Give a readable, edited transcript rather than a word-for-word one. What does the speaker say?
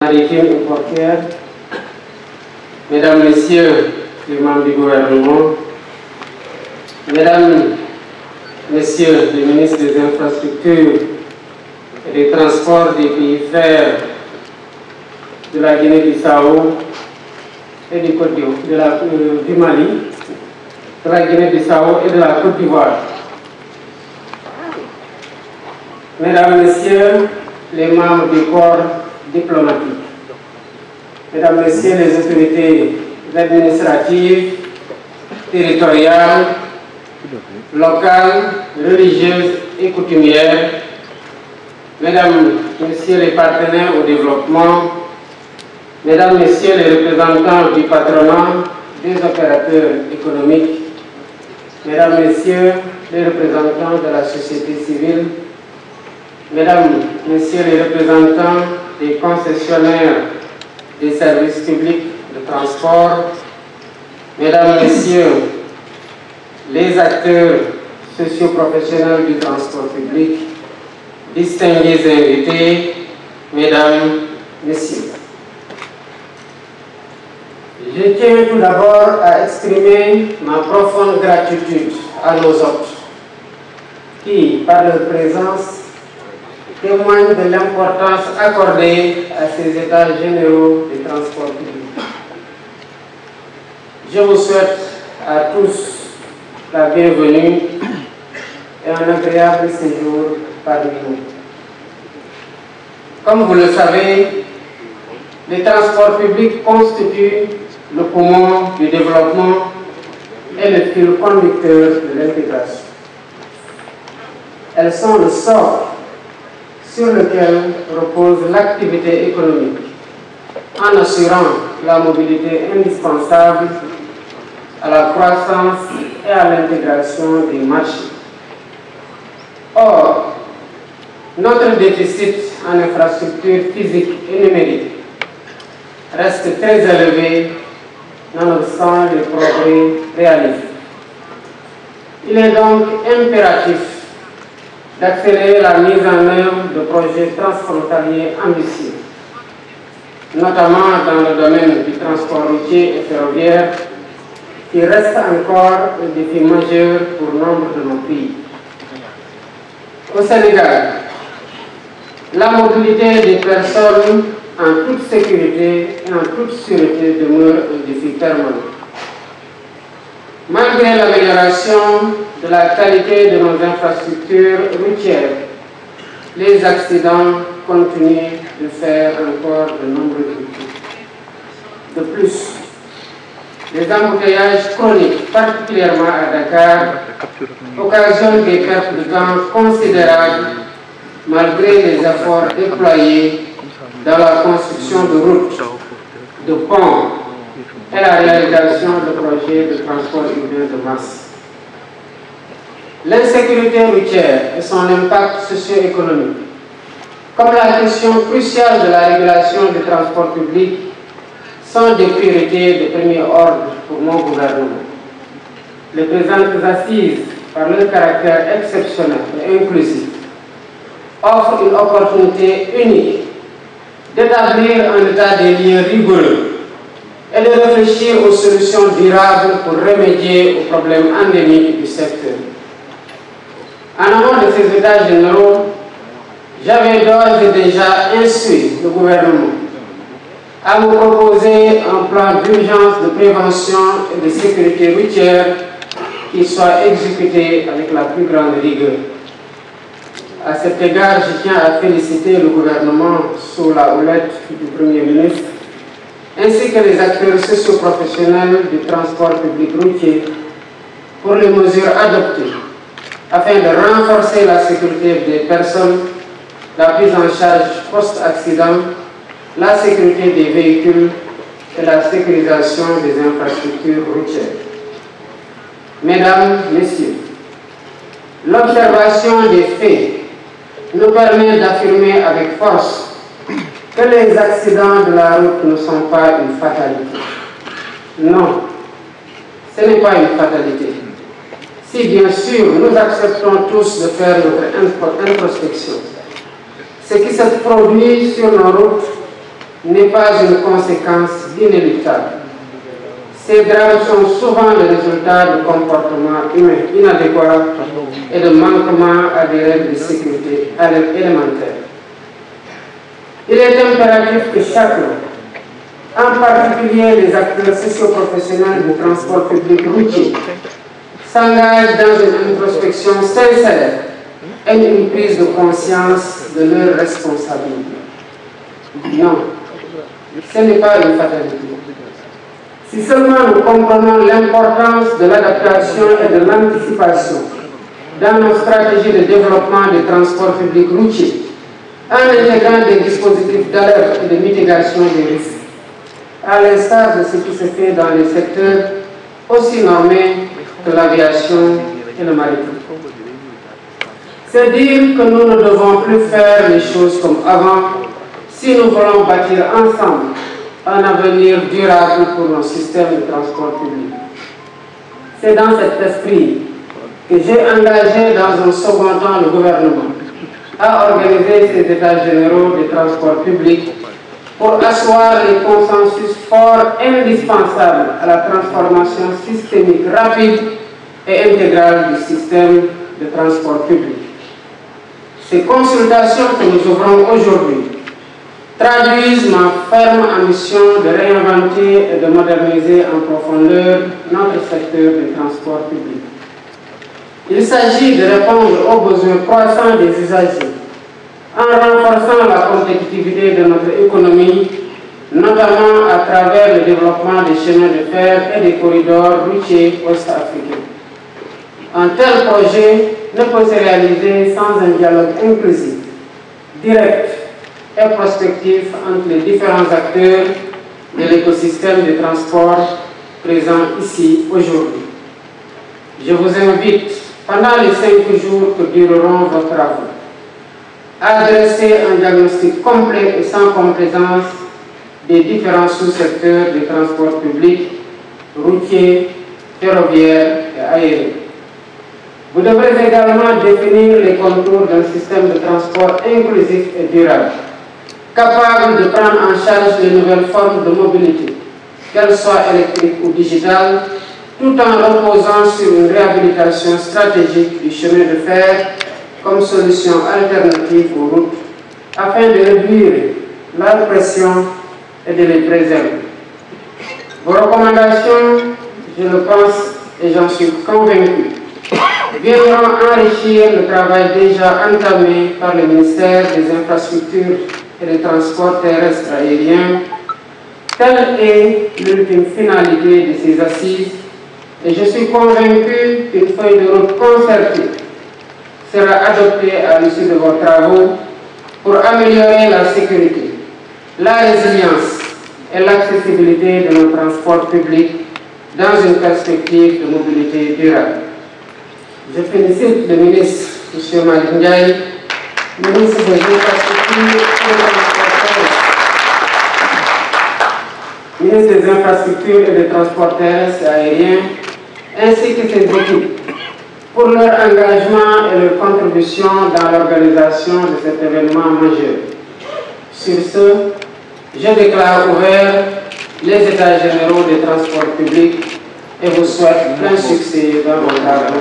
Maritime et portuaire, Mesdames, Messieurs les membres du gouvernement, Mesdames, Messieurs les ministres des Infrastructures et des Transports des pays frères de la Guinée-Bissau et du Mali, de la Guinée-Bissau et de la Côte d'Ivoire. Mesdames, Messieurs les membres du corps diplomatique, Mesdames, Messieurs les autorités administratives, territoriales, locales, religieuses et coutumières, Mesdames, Messieurs les partenaires au développement, Mesdames, Messieurs les représentants du patronat, des opérateurs économiques, Mesdames, Messieurs les représentants de la société civile, Mesdames, Messieurs les représentants des concessionnaires des services publics de transport, Mesdames, Messieurs les acteurs socio-professionnels du transport public, distingués invités, Mesdames, Messieurs. Je tiens tout d'abord à exprimer ma profonde gratitude à nos hôtes qui, par leur présence, témoignent de l'importance accordée à ces états généraux des transports publics. Je vous souhaite à tous la bienvenue et un agréable séjour parmi nous. Comme vous le savez, les transports publics constituent le poumon du développement et le fil conducteur de l'intégration. Elles sont le socle sur lequel repose l'activité économique, en assurant la mobilité indispensable à la croissance et à l'intégration des marchés. Or, notre déficit en infrastructures physiques et numériques reste très élevé nonobstant les progrès réalisés. Il est donc impératif d'accélérer la mise en œuvre de projets transfrontaliers ambitieux, notamment dans le domaine du transport routier et ferroviaire, qui reste encore un défi majeur pour nombre de nos pays. Au Sénégal, la mobilité des personnes en toute sécurité et en toute sûreté demeure un défi permanent. Malgré l'amélioration de la qualité de nos infrastructures routières, les accidents continuent de faire encore de nombreuses victimes. De plus, les embouteillages chroniques, particulièrement à Dakar, occasionnent des pertes de temps considérables malgré les efforts déployés dans la construction de routes, de ponts et la réalisation de projets de transport urbain de masse. L'insécurité routière et son impact socio-économique, comme la question cruciale de la régulation du transport public, sont des priorités de premier ordre pour mon gouvernement. Les présentes assises, par leur caractère exceptionnel et inclusif, offrent une opportunité unique d'établir un état des lieux rigoureux et de réfléchir aux solutions durables pour remédier aux problèmes endémiques du secteur. En amont de ces états généraux, j'avais d'ores et déjà instruit le gouvernement à me proposer un plan d'urgence de prévention et de sécurité routière qui soit exécuté avec la plus grande rigueur. À cet égard, je tiens à féliciter le gouvernement sous la houlette du Premier ministre, ainsi que les acteurs socio-professionnels du transport public routier pour les mesures adoptées afin de renforcer la sécurité des personnes, la prise en charge post-accident, la sécurité des véhicules et la sécurisation des infrastructures routières. Mesdames, Messieurs, l'observation des faits nous permet d'affirmer avec force que les accidents de la route ne sont pas une fatalité. Non, ce n'est pas une fatalité. Si bien sûr nous acceptons tous de faire notre introspection, ce qui se produit sur nos routes n'est pas une conséquence inéluctable. Ces drames sont souvent le résultat de comportements humains inadéquats et de manquements à des règles de sécurité élémentaires. Il est impératif que chacun, en particulier les acteurs socio-professionnels du transport public routier, s'engage dans une introspection sincère et une prise de conscience de leurs responsabilités. Non, ce n'est pas une fatalité. Si seulement nous comprenons l'importance de l'adaptation et de l'anticipation dans nos stratégies de développement des transports publics routiers, en intégrant des dispositifs d'alerte et de mitigation des risques, à l'instar de ce qui se fait dans les secteurs aussi normés que l'aviation et le maritime. C'est dire que nous ne devons plus faire les choses comme avant si nous voulons bâtir ensemble un avenir durable pour nos systèmes de transport public. C'est dans cet esprit que j'ai engagé dans un second temps le gouvernement à organiser ces états généraux des transports publics pour asseoir les consensus forts indispensables à la transformation systémique rapide et intégrale du système de transport public. Ces consultations que nous ouvrons aujourd'hui traduisent ma ferme ambition de réinventer et de moderniser en profondeur notre secteur du transport public. Il s'agit de répondre aux besoins croissants des usagers en renforçant la compétitivité de notre économie, notamment à travers le développement des chemins de fer et des corridors routiers ouest-africains. Un tel projet ne peut se réaliser sans un dialogue inclusif, direct et prospectif entre les différents acteurs de l'écosystème des transports présents ici aujourd'hui. Je vous invite, pendant les 5 jours que dureront vos travaux, à dresser un diagnostic complet et sans complaisance des différents sous-secteurs des transports publics, routiers, ferroviaires et aériens. Vous devrez également définir les contours d'un système de transport inclusif et durable, capable de prendre en charge les nouvelles formes de mobilité, qu'elles soient électriques ou digitales, tout en reposant sur une réhabilitation stratégique du chemin de fer comme solution alternative aux routes, afin de réduire leur pression et de les préserver. Vos recommandations, je le pense et j'en suis convaincu, viendront enrichir le travail déjà entamé par le ministère des Infrastructures et des Transports terrestres aériens. Telle est l'ultime finalité de ces assises et je suis convaincu qu'une feuille de route concertée sera adoptée à l'issue de vos travaux pour améliorer la sécurité, la résilience et l'accessibilité de nos transports publics dans une perspective de mobilité durable. Je félicite le ministre, M. Malick Ndiaye, ministre des Infrastructures et des Transports terrestres et aériens, ainsi que ses équipes, pour leur engagement et leur contribution dans l'organisation de cet événement majeur. Sur ce, je déclare ouvert les états généraux des transports publics et vous souhaite plein succès dans vos travaux.